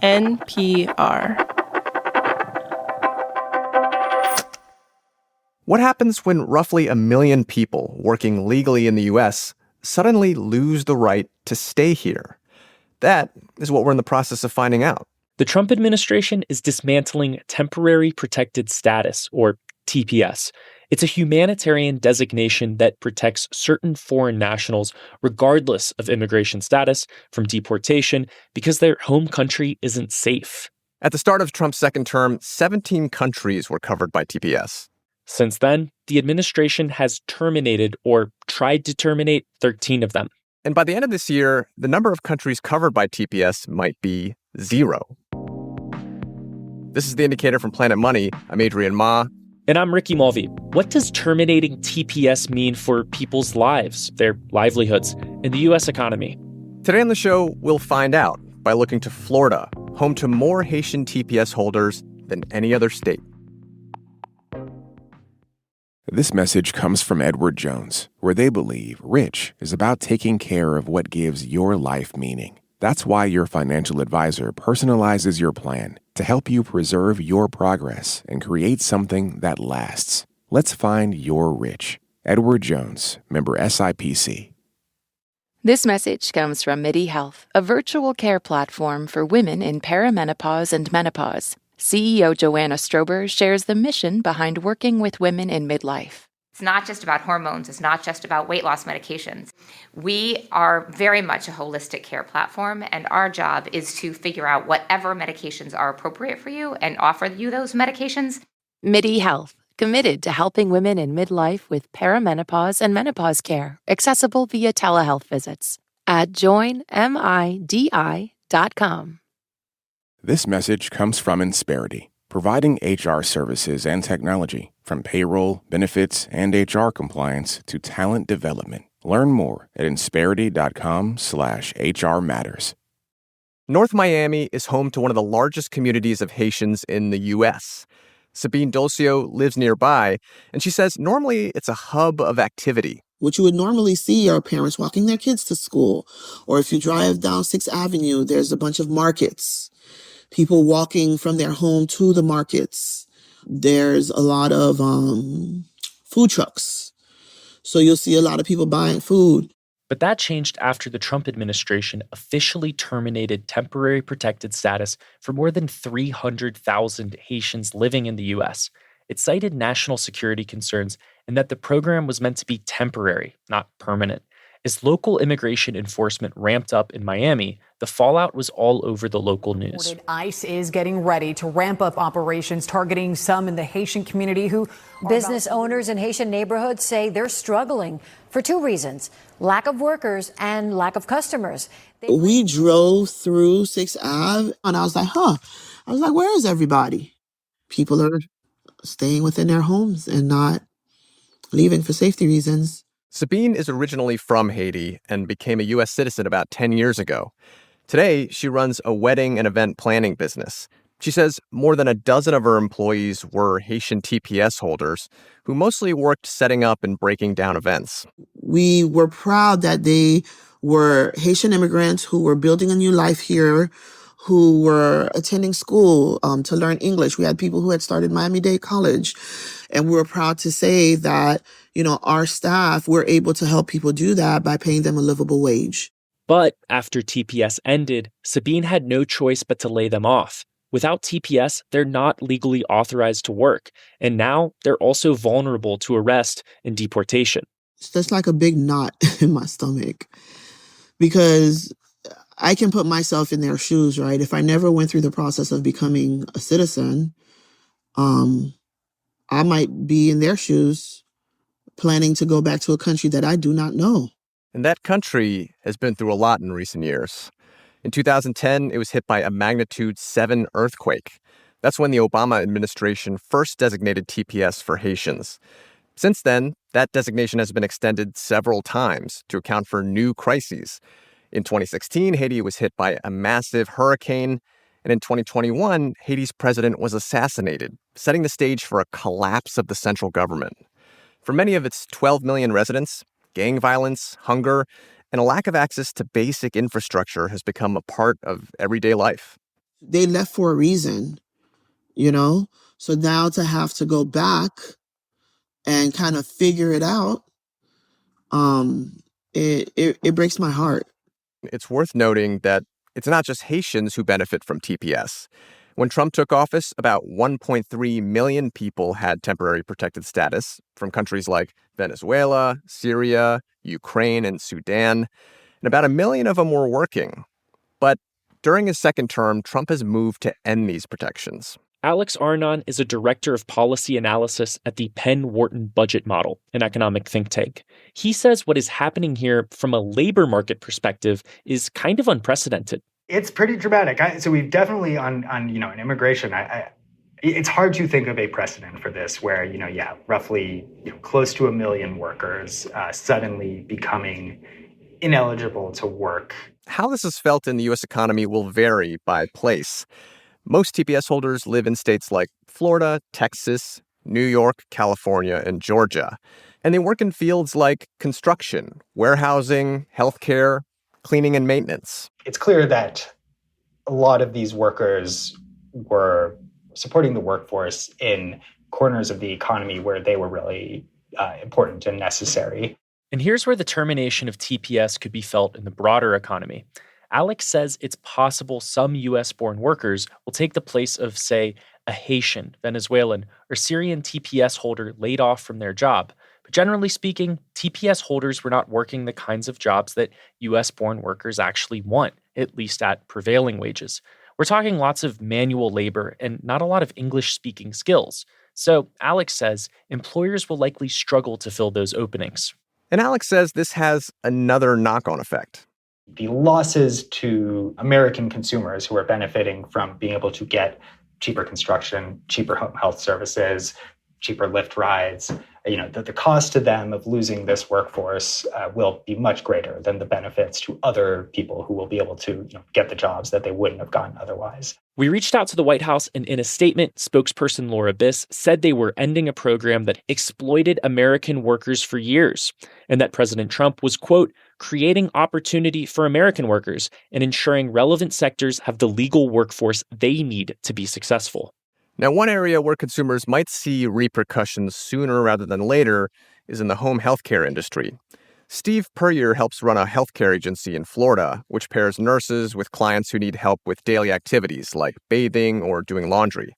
NPR. What happens when roughly 1 million people working legally in the U.S. suddenly lose the right to stay here? That is what we're in the process of finding out. The Trump administration is dismantling Temporary Protected Status, or TPS. It's a humanitarian designation that protects certain foreign nationals, regardless of immigration status, from deportation because their home country isn't safe. At the start of Trump's second term, 17 countries were covered by TPS. Since then, the administration has terminated or tried to terminate 13 of them. And by the end of this year, the number of countries covered by TPS might be 0. This is The Indicator from Planet Money. I'm Adrian Ma. And I'm Ricky Mulvey. What does terminating TPS mean for people's lives, their livelihoods, and the U.S. economy? Today on the show, we'll find out by looking to Florida, home to more Haitian TPS holders than any other state. This message comes from Edward Jones, where they believe rich is about taking care of what gives your life meaning. That's why your financial advisor personalizes your plan to help you preserve your progress and create something that lasts. Let's find your rich. Edward Jones, member SIPC. This message comes from MIDI Health, a virtual care platform for women in perimenopause and menopause. CEO Joanna Strober shares the mission behind working with women in midlife. It's not just about hormones. It's not just about weight loss medications. We are very much a holistic care platform, and our job is to figure out whatever medications are appropriate for you and offer you those medications. MIDI Health, committed to helping women in midlife with perimenopause and menopause care, accessible via telehealth visits at joinmidi.com. This message comes from Insperity, providing HR services and technology, from payroll, benefits, and HR compliance to talent development. Learn more at insperity.com/HR matters. North Miami is home to one of the largest communities of Haitians in the U.S. Sabine Dolcio lives nearby, and she says normally it's a hub of activity. What you would normally see are parents walking their kids to school, or if you drive down 6th Avenue, there's a bunch of markets. People walking from their home to the markets. There's a lot of food trucks. So you'll see a lot of people buying food. But that changed after the Trump administration officially terminated temporary protected status for more than 300,000 Haitians living in the U.S. It cited national security concerns and that the program was meant to be temporary, not permanent. As local immigration enforcement ramped up in Miami, the fallout was all over the local news. ICE is getting ready to ramp up operations targeting some in the Haitian community who... Business owners in Haitian neighborhoods say they're struggling for 2 reasons: lack of workers and lack of customers. We drove through 6th Ave, and I was like, where is everybody? People are staying within their homes and not leaving for safety reasons. Sabine is originally from Haiti and became a U.S. citizen about 10 years ago. Today, she runs a wedding and event planning business. She says more than a dozen of her employees were Haitian TPS holders who mostly worked setting up and breaking down events. We were proud that they were Haitian immigrants who were building a new life here, who were attending school to learn English. We had people who had started Miami-Dade College. And we were proud to say that, our staff were able to help people do that by paying them a livable wage. But after TPS ended, Sabine had no choice but to lay them off. Without TPS, they're not legally authorized to work. And now they're also vulnerable to arrest and deportation. It's just like a big knot in my stomach because I can put myself in their shoes, right? If I never went through the process of becoming a citizen, I might be in their shoes planning to go back to a country that I do not know. And that country has been through a lot in recent years. In 2010, it was hit by a magnitude 7 earthquake. That's when the Obama administration first designated TPS for Haitians. Since then, that designation has been extended several times to account for new crises. In 2016, Haiti was hit by a massive hurricane. And in 2021, Haiti's president was assassinated, setting the stage for a collapse of the central government. For many of its 12 million residents, gang violence, hunger, and a lack of access to basic infrastructure has become a part of everyday life. They left for a reason, you know? So now to have to go back and kind of figure it out, it breaks my heart. It's worth noting that it's not just Haitians who benefit from TPS. When Trump took office, about 1.3 million people had temporary protected status from countries like Venezuela, Syria, Ukraine, and Sudan, and about 1 million of them were working. But during his second term, Trump has moved to end these protections. Alex Arnon is a director of policy analysis at the Penn Wharton Budget Model, an economic think tank. He says what is happening here from a labor market perspective is kind of unprecedented. It's pretty dramatic. So we've definitely on in immigration, it's hard to think of a precedent for this where, roughly close to 1 million workers suddenly becoming ineligible to work. How this is felt in the U.S. economy will vary by place. Most TPS holders live in states like Florida, Texas, New York, California, and Georgia. And they work in fields like construction, warehousing, healthcare, cleaning, and maintenance. It's clear that a lot of these workers were supporting the workforce in corners of the economy where they were really important and necessary. And here's where the termination of TPS could be felt in the broader economy. Alex says it's possible some U.S.-born workers will take the place of, say, a Haitian, Venezuelan, or Syrian TPS holder laid off from their job. But generally speaking, TPS holders were not working the kinds of jobs that U.S.-born workers actually want, at least at prevailing wages. We're talking lots of manual labor and not a lot of English-speaking skills. So Alex says employers will likely struggle to fill those openings. And Alex says this has another knock-on effect. The losses to American consumers who are benefiting from being able to get cheaper construction, cheaper home health services, cheaper Lyft rides, the cost to them of losing this workforce will be much greater than the benefits to other people who will be able to get the jobs that they wouldn't have gotten otherwise. We reached out to the White House, and in a statement, spokesperson Laura Biss said they were ending a program that exploited American workers for years, and that President Trump was, quote, creating opportunity for American workers and ensuring relevant sectors have the legal workforce they need to be successful. Now, one area where consumers might see repercussions sooner rather than later is in the home healthcare industry. Steve Puryear helps run a healthcare agency in Florida, which pairs nurses with clients who need help with daily activities like bathing or doing laundry.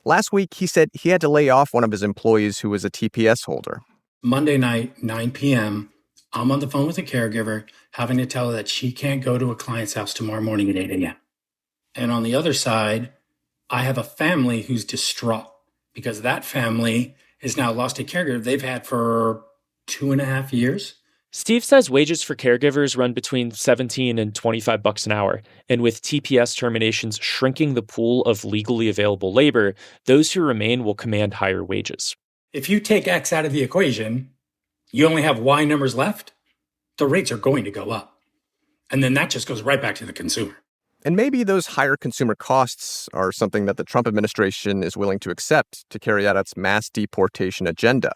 Last week, he said he had to lay off one of his employees who was a TPS holder. Monday night, 9 p.m., I'm on the phone with a caregiver having to tell her that she can't go to a client's house tomorrow morning at 8 a.m. And on the other side, I have a family who's distraught because that family has now lost a caregiver they've had for 2.5 years. Steve says wages for caregivers run between $17 and $25 an hour. And with TPS terminations shrinking the pool of legally available labor, those who remain will command higher wages. If you take X out of the equation, you only have Y numbers left, the rates are going to go up. And then that just goes right back to the consumer. And maybe those higher consumer costs are something that the Trump administration is willing to accept to carry out its mass deportation agenda.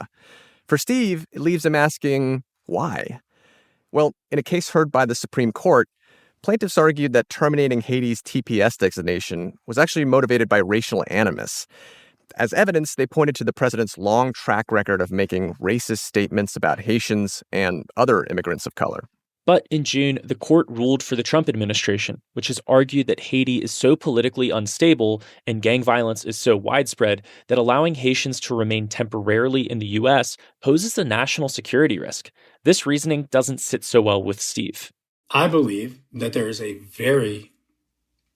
For Steve, it leaves him asking, why? Well, in a case heard by the Supreme Court, plaintiffs argued that terminating Haiti's TPS designation was actually motivated by racial animus. As evidence, they pointed to the president's long track record of making racist statements about Haitians and other immigrants of color. But in June, the court ruled for the Trump administration, which has argued that Haiti is so politically unstable and gang violence is so widespread that allowing Haitians to remain temporarily in the U.S. poses a national security risk. This reasoning doesn't sit so well with Steve. I believe that there is a very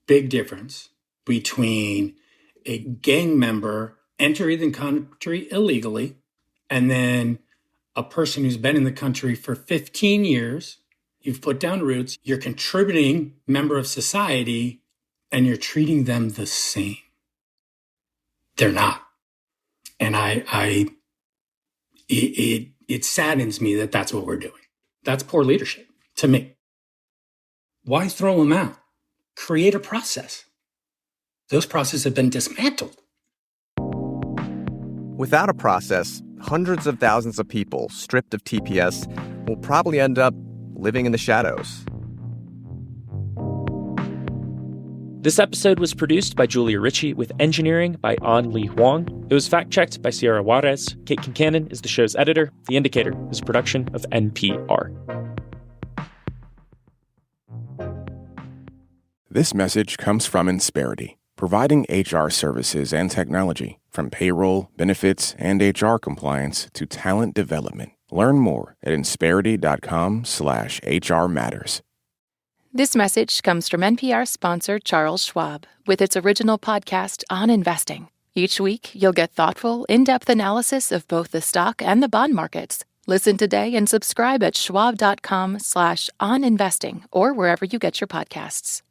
big difference between a gang member entering the country illegally and then a person who's been in the country for 15 years. You've put down roots, you're contributing member of society, and you're treating them the same. They're not. And it saddens me that that's what we're doing. That's poor leadership to me. Why throw them out? Create a process. Those processes have been dismantled. Without a process, hundreds of thousands of people stripped of TPS will probably end up living in the shadows. This episode was produced by Julia Ritchie with engineering by An Li Huang. It was fact-checked by Sierra Juarez. Kate Kincannon is the show's editor. The Indicator is a production of NPR. This message comes from Insperity, providing HR services and technology, from payroll, benefits, and HR compliance to talent development. Learn more at insperity.com/HR Matters. This message comes from NPR sponsor Charles Schwab with its original podcast on investing. Each week, you'll get thoughtful, in-depth analysis of both the stock and the bond markets. Listen today and subscribe at schwab.com/oninvesting or wherever you get your podcasts.